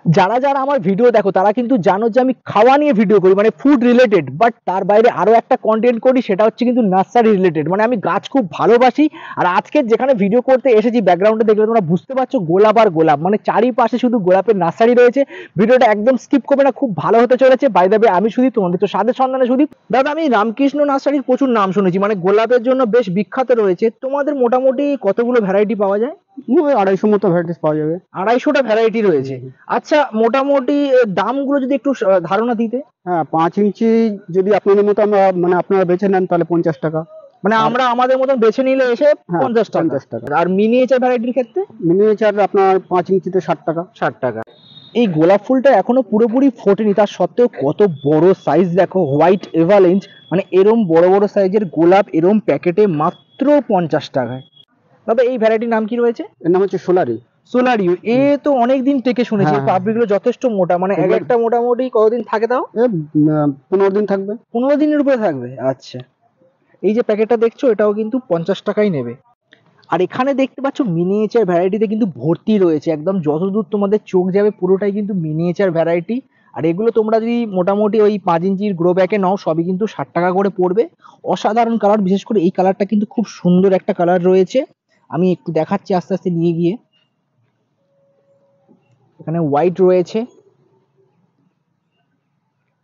যারা যারা আমার ভিডিও দেখো তারা কিন্তু জানো যে আমি খাওয়া নিয়ে ভিডিও করি, মানে ফুড রিলেটেড, বাট তার বাইরে আরো একটা কন্টেন্ট করি, সেটা হচ্ছে কিন্তু নার্সারি রিলেটেড। মানে আমি গাছ খুব ভালোবাসি। আর আজকে যেখানে ভিডিও করতে এসেছি, ব্যাকগ্রাউন্ডে দেখলে তোমরা বুঝতে পারছো গোলাপ আর গোলাপ, মানে চারিপাশে শুধু গোলাপের নার্সারি রয়েছে। ভিডিওটা একদম স্কিপ করবে না, খুব ভালো হতে চলেছে। বাই দ্য ওয়ে, আমি শুধু তোমাদের তো স্বাদের সন্ধানে শুধু দাদা, আমি রামকৃষ্ণ নার্সারির প্রচুর নাম শুনেছি, মানে গোলাপের জন্য বেশ বিখ্যাত রয়েছে। তোমাদের মোটামুটি কতগুলো ভ্যারাইটি পাওয়া যায়? ওই 250 মতো ভ্যারাইটিস পাওয়া যাবে। 250টা ভ্যারাইটি রয়েছে। আচ্ছা, মোটামুটি দামগুলো যদি একটু ধারণা দিতে। হ্যাঁ, 5 ইঞ্চি যদি আপনাদের মতো আমরা মানে আপনারা বেছে নেন তাহলে 50 টাকা। মানে আমরা আমাদের মতন বেছে নিলে এসে হ্যাঁ, 50 টাকা। 50 টাকা। আর মিনিয়েচার ভ্যারাইটির ক্ষেত্রে মিনিয়েচার আপনার 5 ইঞ্চিতে 60 টাকা। 60 টাকা। এই গোলাপ ফুলটা এখনো পুরোপুরি ফোটেনি, তার সত্ত্বেও কত বড় সাইজ দেখো, হোয়াইট এভালেঞ্চ, মানে এরম বড় বড় সাইজের গোলাপ এরম প্যাকেটে মাত্র 50 টাকায়। দাদা, এই ভ্যারাইটির নাম কি রয়েছে? এর নাম হচ্ছে সোলারি। সোলারিও। এ তো অনেকদিন থেকে শুনেছি, হ্যাঁ, পাপড়িগুলো যথেষ্ট মোটা, মানে এক একটা মোটামুটি কতদিন থাকে তাও? 15 দিন থাকবে। 15 দিনের উপরে থাকবে। আচ্ছা, এই যে প্যাকেটটা দেখছো এটাও কিন্তু 50 টাকাই নেবে। আর এখানে দেখতে পাচ্ছ মিনিয়েচার ভ্যারাইটিতে কিন্তু ভর্তি রয়েছে, একদম যতদূর তোমাদের চোখ যাবে পুরোটাই কিন্তু মিনিয়েচার ভ্যারাইটি। আর এগুলো তোমরা যদি মোটামুটি ওই 5 ইঞ্চির গ্রো ব্যাগে নাও, সবই কিন্তু 60 টাকা করে পড়বে। অসাধারণ কালার, বিশেষ করে এই কালারটা কিন্তু খুব সুন্দর একটা কালার রয়েছে। আমি একটু দেখাচ্ছি আস্তে আস্তে নিয়ে গিয়ে। এখানে হোয়াইট রয়েছে,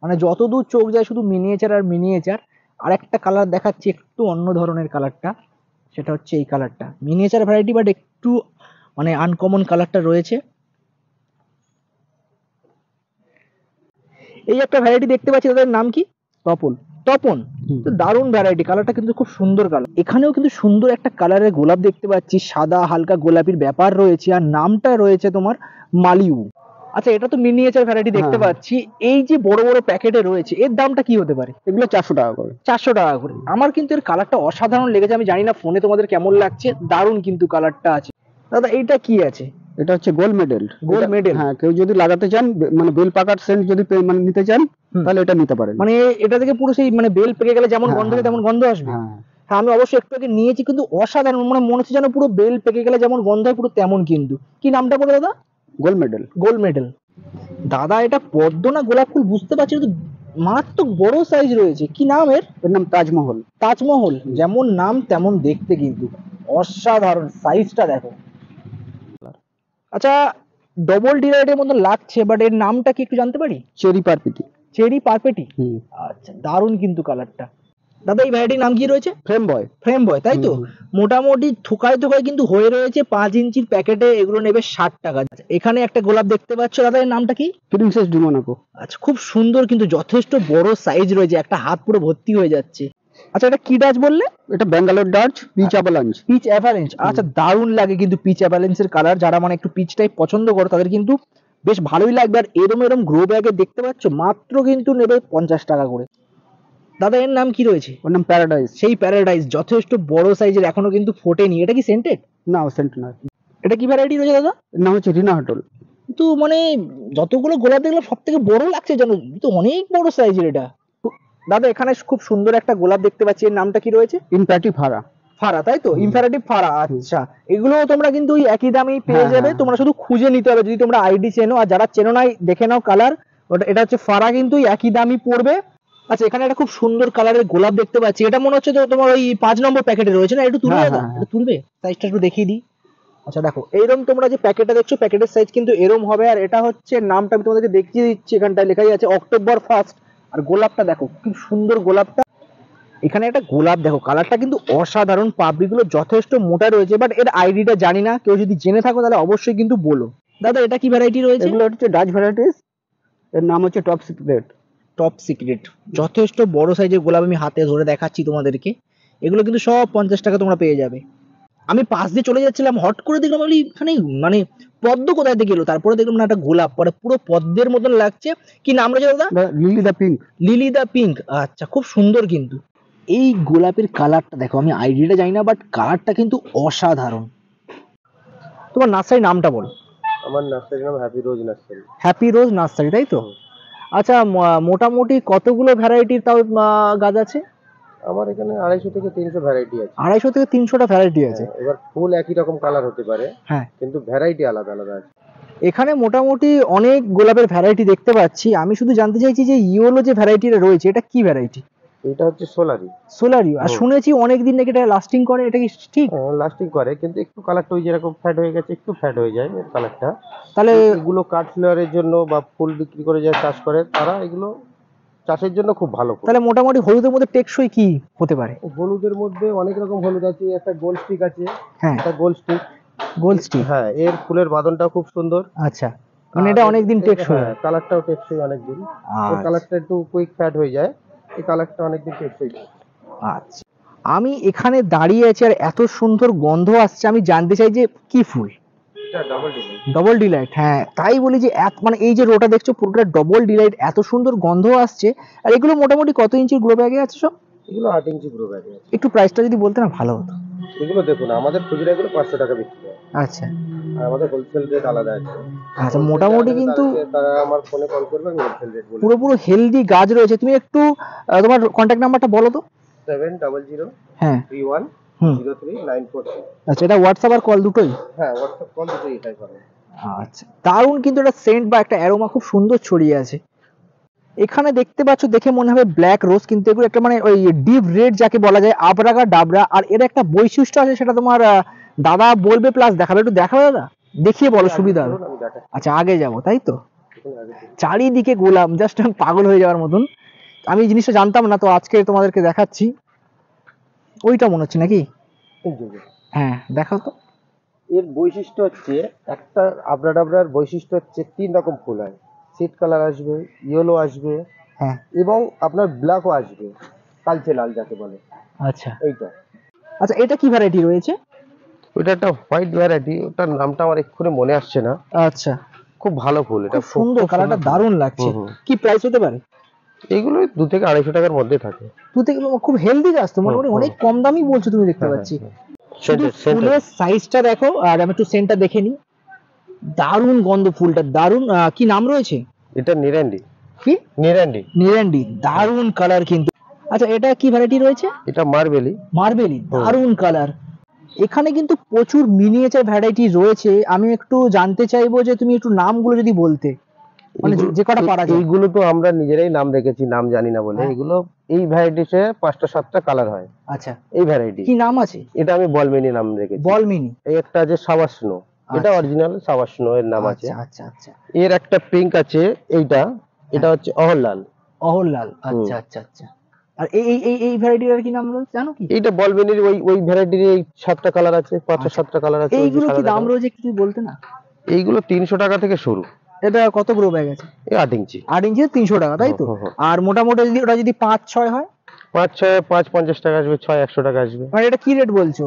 মানে যতদূর চোখ যায় শুধু মিনিয়েচার আর মিনিয়েচার। আর একটা কালার দেখাচ্ছি, একটু অন্য ধরনের কালারটা, সেটা হচ্ছে এই কালারটা। মিনিয়েচার ভ্যারাইটি বাট একটু মানে আনকমন কালারটা রয়েছে। এই একটা ভ্যারাইটি দেখতে পাচ্ছি, তাদের নাম কি? তপন। তপন। তো দারুণ ভ্যারাইটি, কালারটা কিন্তু খুব সুন্দর কালার। এখানেও কিন্তু সুন্দর একটা কালারের গোলাপ দেখতে পাচ্ছি, সাদা হালকা গোলাপির ব্যাপার রয়েছে, আর নামটা রয়েছে তোমার মালিউ। আচ্ছা, এটা তো মিনিয়েচার ভ্যারাইটি দেখতে হ্যাঁ। পাচ্ছি। এই যে বড় বড় প্যাকেটে রয়েছে, এর দামটা কি হতে পারে? এগুলো 400 টাকা করে। 400 টাকা করে। আমার কিন্তু এর কালারটা অসাধারণ লেগেছে, আমি জানি না ফোনে তোমাদের কেমন লাগছে, দারুণ কিন্তু কালারটা আছে। দাদা, এইটা কি আছে? এটা হচ্ছে গোল্ড মেডেল। Gold medal. হ্যাঁ, কেউ যদি লাগাতে চান মানে বেল পাকার সেন্ট যদি মানে নিতে চান তাহলে এটা নিতে পারেন। মানে এটা থেকে পুরো সেই মানে বেল পেকে গেলে যেমন হ্যাঁ, গন্ধ হয় তেমন গন্ধ আসবে। হ্যাঁ। হ্যাঁ, আমি অবশ্যই একটু আগে নিয়েছি, কিন্তু অসাধারণ, মানে মনে হচ্ছে যেন পুরো বেল পেকে গেলে যেমন গন্ধ হয় পুরো তেমন। কিন্তু কি নামটা বলে দাদা? Gold medal. Gold medal. দাদা, এটা পদ্ম না গোলাপ ফুল বুঝতে পারছি, কিন্তু মারাত্মক বড় সাইজ রয়েছে। কি নাম এর? এর নাম তাজমহল। তাজমহল। যেমন নাম তেমন দেখতে, কিন্তু অসাধারণ সাইজটা দেখো। আচ্ছা, ডবল ডিলাইটের মতো লাগছে, বাট এর নামটা কি একটু জানতে পারি? চেরি পারপিটি। চেরি পারপেটি। আচ্ছা, দারুণ কিন্তু কালারটা। দাদা, এই ভ্যারাইটির নাম কি রয়েছে? ফ্রেম বয়। ফ্রেম বয়, তাই তো? মোটামুটি থোকায় থোকায় কিন্তু হয়ে রয়েছে। 5 ইঞ্চির প্যাকেটে এগুলো নেবে 60 টাকা। এখানে একটা গোলাপ দেখতে পাচ্ছ দাদা, এর নামটা কি? প্রিন্সেস ডিমোনাকো। আচ্ছা, খুব সুন্দর, কিন্তু যথেষ্ট বড় সাইজ রয়েছে, একটা হাত পুরো ভর্তি হয়ে যাচ্ছে। আচ্ছা, এটা কি ডাচ বললে? এটা Bangalore Dutch peach avalanche. Peach avalanche. আচ্ছা, দারুণ লাগে কিন্তু পিচ অ্যাভালেন্সের কালার। যারা মানে একটু পিচ টাইপ পছন্দ করো তাদের কিন্তু বেশ ভালোই লাগবে। আর এরম এরম গ্রো ব্যাগে দেখতে পাচ্ছ মাত্র কিন্তু নেবে 50 টাকা করে। দাদা, এর নাম কি রয়েছে? ওর নাম প্যারাডাইস। সেই প্যারাডাইস, যথেষ্ট বড় সাইজের, এখনো কিন্তু ফোটেনি। এটা কি সেন্টেড? না, সেন্ট নয়। এটা কি ভ্যারাইটি রয়েছে দাদা? এর নাম হচ্ছে রিনা হাটল। কিন্তু মানে যতগুলো গোলাপ দেখলাম সব থেকে বড় লাগছে যেন, তো অনেক বড় সাইজের এটা। দাদা, এখানে খুব সুন্দর একটা গোলাপ দেখতে পাচ্ছি, এর নামটা কি রয়েছে? ইনপ্যাটিভ ফারা। ফারা, তাই তো? ইম্পারেটিভ ফারা। আচ্ছা, এগুলো তোমরা কিন্তু ওই একই দামেই পেয়ে হ্যাঁ, যাবে, হ্যাঁ। তোমরা শুধু খুঁজে নিতে হবে যদি তোমরা আইডি চেনো। আর যারা চেনো নাই দেখে নাও কালার, এটা হচ্ছে ফারা, কিন্তু ওই একই দামই পড়বে। আচ্ছা, এখানে একটা খুব সুন্দর কালারের গোলাপ দেখতে পাচ্ছি, এটা মনে হচ্ছে তো তোমার ওই 5 নম্বর প্যাকেটে রয়েছে না? একটু তুলবে দাদা, এটা তুলবে, সাইজটা একটু দেখিয়ে দিই। আচ্ছা দেখো, এইরকম তোমরা যে প্যাকেটটা দেখছো, প্যাকেটের সাইজ কিন্তু এরম হবে। আর এটা হচ্ছে, নামটা আমি তোমাদেরকে দেখিয়ে দিচ্ছি, এখানটায় লেখাই আছে অক্টোবর 1। আর গোলাপটা দেখো, খুব সুন্দর গোলাপটা। এখানে একটা গোলাপ দেখো, কালারটা কিন্তু অসাধারণ, পাপড়িগুলো যথেষ্ট মোটা রয়েছে, বাট এর আইডিটা জানি না, কেউ যদি জেনে থাকো তাহলে অবশ্যই কিন্তু বলো। দাদা, এটা কি ভ্যারাইটি রয়েছে? এগুলো হচ্ছে ডাচ ভ্যারাইটিস। এর নাম হচ্ছে টপ সিক্রেট। Top secret. যথেষ্ট বড় সাইজের গোলাপ, আমি হাতে ধরে দেখাচ্ছি তোমাদেরকে। এগুলো কিন্তু সব 50 টাকা তোমরা পেয়ে যাবে। আমি পাশ দিয়ে চলে যাচ্ছিলাম, হট করে দেখলাম আমি এখানে মানে পদ্ম কোথায় থেকে এলো, তারপরে দেখলাম না একটা গোলাপ, পরে পুরো পদ্মের মতন লাগছে। কি নাম রয়েছে দাদা? লিলি দা পিঙ্ক। লিলি দা পিঙ্ক। আচ্ছা, খুব সুন্দর কিন্তু এই গোলাপের কালারটা দেখো, আমি আইডিটা জানি না, বাট কালারটা কিন্তু অসাধারণ। তোমার নার্সারি নামটা বলো। আমার নার্সারির নাম happy rose nursery. Happy rose nursery, তাই তো? আচ্ছা, মোটামুটি কতগুলো ভ্যারাইটির তাও গাছ আছে? আমার এখানে 250 থেকে 300 ভ্যারাইটি আছে। 250 থেকে 300টা ভ্যারাইটি আছে। এবার ফুল একই রকম কালার হতে পারে, হ্যাঁ, কিন্তু ভ্যারাইটি আলাদা আলাদা আছে। এখানে মোটামুটি অনেক গোলাপের ভ্যারাইটি দেখতে পাচ্ছি। আমি শুধু জানতে চাইছি যে ইয়েলো যে ভ্যারাইটিটা রয়েছে এটা কি ভ্যারাইটি? এটা হচ্ছে সোলারি। সোলারিও। আর শুনেছি অনেক দিন নাকি এটা লাস্টিং করে, এটা কি ঠিক? লাস্টিং করে, কিন্তু একটু কালারটা ওই যেরকম ফ্যাড হয়ে গেছে, একটু ফ্যাড হয়ে যায় এর কালারটা। তাহলে এগুলো কাঠ ফ্লেয়ারের জন্য বা ফুল বিক্রি করে যারা চাষ করে তারা এগুলো চাষের জন্য খুব ভালো ফুল। তাহলে মোটামুটি হলুদের মধ্যে টেকসই কি হতে পারে? হলুদের মধ্যে অনেক রকম হলুদ আছে, একটা গোল স্টিক আছে। হ্যাঁ, একটা গোল স্টিক। Gold stick. হ্যাঁ, এর ফুলের বাঁধনটা খুব সুন্দর। আচ্ছা, মানে এটা অনেক দিন টেকসই। হ্যাঁ, কালারটাও টেকসই অনেক দিন। এর আচ্ছা কালারটা একটু কুইক ফ্যাড হয়ে যায়, এই কালারটা অনেক দিন টেকসই। আচ্ছা। আমি এখানে দাঁড়িয়ে আছি আর এত সুন্দর গন্ধ আসছে, আমি জানতে চাই যে কি ফুল? এটা ডাবল ডিজাইন। Double Deloitte. হ্যাঁ, তাই বলি যে মানে এই যে রোটা দেখছো পুরোটা ডবল ডিলাইট, এত সুন্দর গন্ধ আসছে। আর এগুলো মোটামুটি কত ইঞ্চির গ্রো ব্যাগে আছে সব? এগুলো 8 ইঞ্চি গ্রো ব্যাগে আছে। একটু প্রাইসটা যদি বলতে না ভালো হতো। এগুলো দেখুন, আমাদের খুচরা এগুলো 500 টাকা বিক্রি হয়, আচ্ছা আর আমাদের হোলসেল রেট আলাদা আছে। আচ্ছা, মোটামুটি কিন্তু তারা আমার ফোনে কল করবে, আমি হোলসেল রেট বলে। পুরো হেলদি গাছ রয়েছে। তুমি একটু তোমার কন্ট্যাক্ট নাম্বারটা বলো তো। 700 হ্যাঁ। 31 হুম। 03946। আচ্ছা, এটা হোয়াটসঅ্যাপ আর কল দুটোই? হ্যাঁ, হোয়াটসঅ্যাপ কল দুটোই এটাই পাবেন। আচ্ছা, দারুণ কিন্তু একটা সেন্ট বা একটা অ্যারোমা খুব সুন্দর ছড়িয়ে আছে। এখানে দেখতে পাচ্ছ, দেখে মনে হবে ব্ল্যাক রোজ, কিন্তু এগুলো একটা মানে ওই ডিপ রেড যাকে বলা যায়, আবরাগা ডাবরা। আর এর একটা বৈশিষ্ট্য আছে, সেটা তোমার দাদা বলবে প্লাস দেখাবে। একটু দেখাবে দাদা, দেখিয়ে বলো সুবিধা হবে। আমি দেখাচ্ছি। আচ্ছা, আগে যাবো তাই তো? দেখুন, আগে দেখুন। চারিদিকে গোলাপ, জাস্ট পাগল হয়ে যাওয়ার মতন। আমি এই জিনিসটা জানতাম না, তো আজকে তোমাদেরকে দেখাচ্ছি। ওইটা মনে হচ্ছে নাকি? এই যে, যে। হ্যাঁ, দেখাও তো। এর বৈশিষ্ট্য হচ্ছে, একটা আবরা ডাবরার বৈশিষ্ট্য হচ্ছে 3 রকম ফুল হয়। সিড কালার আসবে, ইয়েলো আসবে, হ্যাঁ। এবং আপনার ব্ল্যাকও আসবে, কালচে লাল যাকে বলে। আচ্ছা এইটা। আচ্ছা, এটা কি ভ্যারাইটি রয়েছে? ওইটা একটা হোয়াইট ভ্যারাইটি, ওটার নামটা আমার এক্ষুনি মনে আসছে না। আচ্ছা, খুব ভালো ফুল, এটা খুব সুন্দর, খুব কালারটা সুন্দর ফুল। দারুণ লাগছে। হুম, হুম। কি প্রাইস হতে পারে? এইগুলো 2 থেকে 250 টাকার মধ্যে থাকে। তুই থেকে খুব হেলদি গাছ তো, মোটামুটি হুম, অনেক কম দামই বলছো তুমি, দেখতে হ্যাঁ, পাচ্ছি। হ্যাঁ, শুধু Scented, ফুলের সাইজটা দেখো, আর আমি একটু সেন্টটা দেখে নিই। দারুণ গন্ধ, ফুলটা দারুণ। কি নাম রয়েছে? এটা নিরান্ডি। কি? নিরান্ডি। নিরান্ডি। দারুণ কালার কিন্তু। আচ্ছা, এটা কি ভ্যারাইটি রয়েছে? এটা মার্বেলি। মার্বেলি। দারুণ কালার। এখানে কিন্তু প্রচুর মিনিয়েচার ভ্যারাইটি রয়েছে। আমি একটু জানতে চাইবো যে তুমি একটু নামগুলো যদি বলতে, মানে যে কটা পারা যায়। এইগুলো তো আমরা নিজেরাই নাম রেখেছি, নাম জানি না বলে। হ্যাঁ। এগুলো এই ভ্যারাইটিসে 5টা 7টা কালার হয়। আচ্ছা, এই ভ্যারাইটি কি নাম আছে? এটা আমি বলমিনি নাম রেখেছি। বল মিনি। এই একটা আছে সাবাস্নো, এটা আচ্ছা। অরিজিনাল সাবাস্নো এর নাম আছে। আচ্ছা আচ্ছা আচ্ছা। এর একটা পিঙ্ক আছে, এইটা, এটা হচ্ছে অহরলাল। অহরলাল। আচ্ছা আচ্ছা আচ্ছা। আর এই এই এই এই ভ্যারাইটির আর কি নাম রয়েছে জানো কি? এইটা বলমিনির ওই ভ্যারাইটির এই 7টা কালার আছে, 5টা 7টা কালার আছে। ওই যে এইগুলো কি সাদা দাম দেখো। রয়েছে একটু যদি বলতে না? এইগুলো 300 টাকা থেকে শুরু। এটা কত গ্রো ব্যাগ আছে? এই 8 ইঞ্চি। 8 ইঞ্চি 300 টাকা, তাই তো? হুম, হুম, হুম। আর মোটামুটি যদি ওটা যদি 5-6 হয়? 5 6 5 50 টাকা আসবে, 6 100 টাকা আসবে। মানে এটা কি রেট বলছো?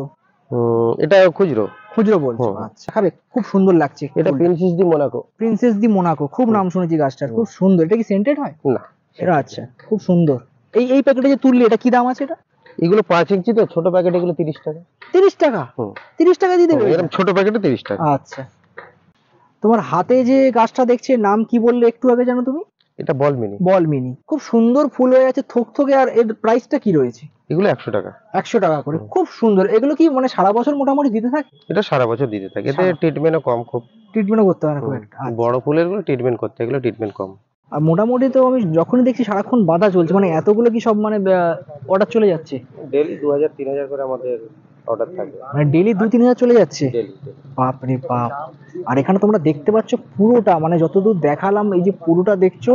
এটা খুচরো। খুচরো বলছো? হুম। আচ্ছা, খাবে, খুব সুন্দর লাগছে। এটা প্রিন্সেস ডি মোনাকো। প্রিন্সেস দি মোনাকো, খুব নাম শুনেছি গাছটার, খুব সুন্দর। এটা কি সেন্টেড হয়? না, এটা আচ্ছা, খুব সুন্দর। এই এই প্যাকেটে যে তুললি, এটা কি দাম আছে এটা? এগুলো 5 ইঞ্চি তো, ছোট প্যাকেট, এগুলো 30 টাকা। 30 টাকা? হুম। 30 টাকা দিয়ে দেবে? এরকম ছোট প্যাকেটে 30 টাকা। আচ্ছা। তোমার হাতে যে গাছটা দেখছে, নাম কি বললে একটু আগে জানো তুমি? এটা বলমিনি। বল মিনি। খুব সুন্দর ফুল হয়ে আছে, থকথকে। আর এর প্রাইসটা কি রয়েছে? এগুলো 100 টাকা। 100 টাকা করে। খুব সুন্দর। এগুলো কি মানে সারা বছর মোটামুটি দিতে থাকে? এটা সারা বছর দিতে থাকে, এতে ট্রিটমেন্টও কম খুব। ট্রিটমেন্টও করতে হয় না খুব একটা? আচ্ছা। বড় ফুলের গুলো ট্রিটমেন্ট করতে, এগুলো ট্রিটমেন্ট কম। আর মোটামুটি তো আমি যখনই দেখছি সারাক্ষণ বাধা চলছে, মানে এতগুলো কি সব মানে অর্ডার চলে যাচ্ছে? ডেইলি 2000 3000 করে আমাদের অর্ডার থাকে। মানে ডেইলি 2-3 হাজার চলে যাচ্ছে? ডেইলি। বাপরে বাপ। আর এখানে তোমরা দেখতে পাচ্ছ পুরোটা, মানে যতদূর দেখালাম, এই যে পুরোটা দেখছো,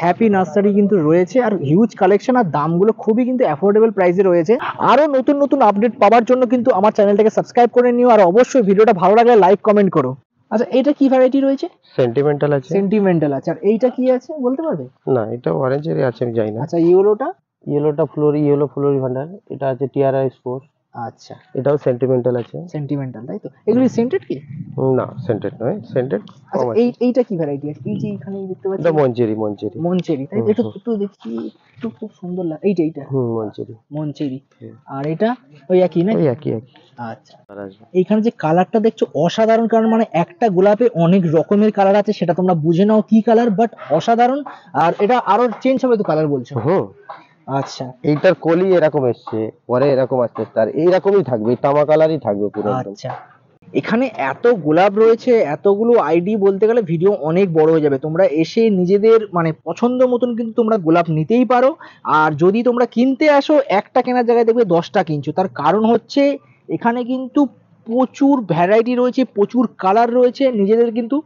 হ্যাপি নার্সারি কিন্তু রয়েছে। আর হিউজ কালেকশন, আর দামগুলো খুবই কিন্তু অ্যাফোর্ডেবল প্রাইসে রয়েছে। আরো নতুন নতুন আপডেট পাওয়ার জন্য কিন্তু আমার চ্যানেলটাকে সাবস্ক্রাইব করে নিও, আর অবশ্যই ভিডিওটা ভালো লাগলে লাইক কমেন্ট করো। আচ্ছা, এটা কি ভ্যারাইটি রয়েছে? সেন্টিমেন্টাল আছে। সেন্টিমেন্টাল আছে। আর এইটা কি আছে বলতে পারবে? না, এটা অরেঞ্জেরই আছে, আমি জানি না। আচ্ছা, ইয়েলোটা? ইয়েলোটা ফ্লোরি, ইয়েলো ফ্লোরি ভান্ডার। এটা আছে টিআরআই স্পোর্টস। আচ্ছা, এটাও সেন্টিমেন্টাল আছে। সেন্টিমেন্টাল, তাই তো? এগুলি সেন্টেড কি? না, সেন্টেড নয়, সেন্টেড আচ্ছা, কম আছে। এইটা কি ভ্যারাইটি আছে? এই যে এখানে দেখতে পাচ্ছি, এটা মঞ্চেরি। মনচেরি, তাই তো? একটু একটু দেখি, একটু খুব সুন্দর লাগে। এইটা মঞ্চেরি। মনচেরি। আর এটা ওই একই না? ওই একই। আচ্ছা। আর আসবে। এইখানে যে কালারটা দেখছো, অসাধারণ কালার। মানে একটা গোলাপে অনেক রকমের কালার আছে, সেটা তোমরা বুঝে নাও কি কালার, বাট অসাধারণ। আর এটা আরো চেঞ্জ হবে তো কালার বলছো? আচ্ছা এইটার কলি এরকম এসছে, পরে এরকম আসছে, তার এইরকমই থাকবে, তামা কালারই থাকবে পুরো একদম। আচ্ছা। এখানে এত গোলাপ রয়েছে, এতগুলো আইডি, বলতে গেলে ভিডিও অনেক বড় হয়ে যাবে। তোমরা এসে নিজেদের মানে পছন্দ মতন কিন্তু তোমরা গোলাপ নিতেই পারো। আর যদি তোমরা কিনতে আসো, একটা কেনার জায়গায় দেখবে 10টা কিনছো। তার কারণ হচ্ছে এখানে কিন্তু প্রচুর ভ্যারাইটি রয়েছে, প্রচুর কালার রয়েছে, নিজেদের কিন্তু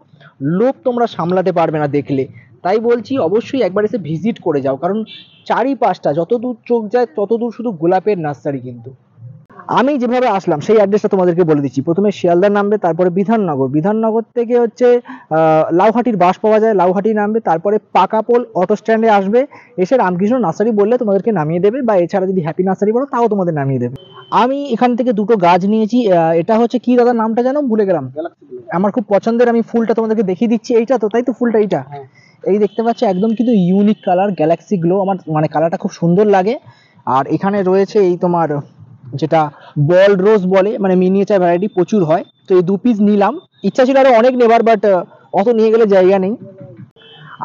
লোভ তোমরা সামলাতে পারবে না দেখলে। তাই বলছি অবশ্যই একবার এসে ভিজিট করে যাও, কারণ চারিপাশটা যতদূর চোখ যায় ততদূর শুধু গোলাপের নার্সারি। কিন্তু আমি যেভাবে আসলাম সেই অ্যাড্রেসটা তোমাদেরকে বলে দিচ্ছি। প্রথমে শিয়ালদা নামবে, তারপরে বিধাননগর, বিধাননগর থেকে হচ্ছে লাউহাটির বাস পাওয়া যায়, লাউহাটি নামবে, তারপরে পাকাপোল অটো স্ট্যান্ডে আসবে, এসে রামকৃষ্ণ নার্সারি বললে তোমাদেরকে নামিয়ে দেবে, বা এছাড়া যদি হ্যাপি নার্সারি বলো তাও তোমাদের নামিয়ে দেবে। আমি এখান থেকে দুটো গাছ নিয়েছি। এটা হচ্ছে কি দাদার নামটা জানো, ভুলে গেলাম। আমার খুব পছন্দের, আমি ফুলটা তোমাদেরকে দেখিয়ে দিচ্ছি। এইটা তো, তাই তো ফুলটা এইটা, এই দেখতে পাচ্ছ একদম কিন্তু ইউনিক কালার, গ্যালাক্সি গ্লো, আমার মানে কালারটা খুব সুন্দর লাগে। আর এখানে রয়েছে এই তোমার যেটা বল রোজ বলে, মানে মিনিয়েচার ভ্যারাইটি প্রচুর হয়, তো এই 2 পিস নিলাম। ইচ্ছা ছিল আরো অনেক নেবার, বাট অত নিয়ে গেলে জায়গা নেই।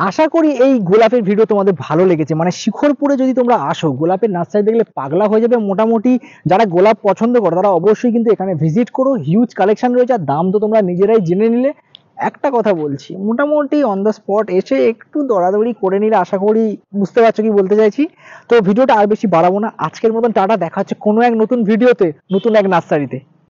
আশা করি এই গোলাপের ভিডিও তোমাদের ভালো লেগেছে। মানে শিখরপুরে যদি তোমরা আসো, গোলাপের নার্সারি দেখলে পাগলা হয়ে যাবে। মোটামুটি যারা গোলাপ পছন্দ করো তারা অবশ্যই কিন্তু এখানে ভিজিট করো। হিউজ কালেকশন রয়েছে, আর দাম তো তোমরা নিজেরাই জেনে নিলে। একটা কথা বলছি, মোটামুটি অন দ্য স্পট এসে একটু দরাদরি করে নিলে আশা করি বুঝতে পারছো কি বলতে চাইছি। তো ভিডিওটা আর বেশি বাড়াবো না, আজকের মতন টাটা। দেখা হচ্ছে কোনো এক নতুন ভিডিওতে, নতুন এক নার্সারিতে।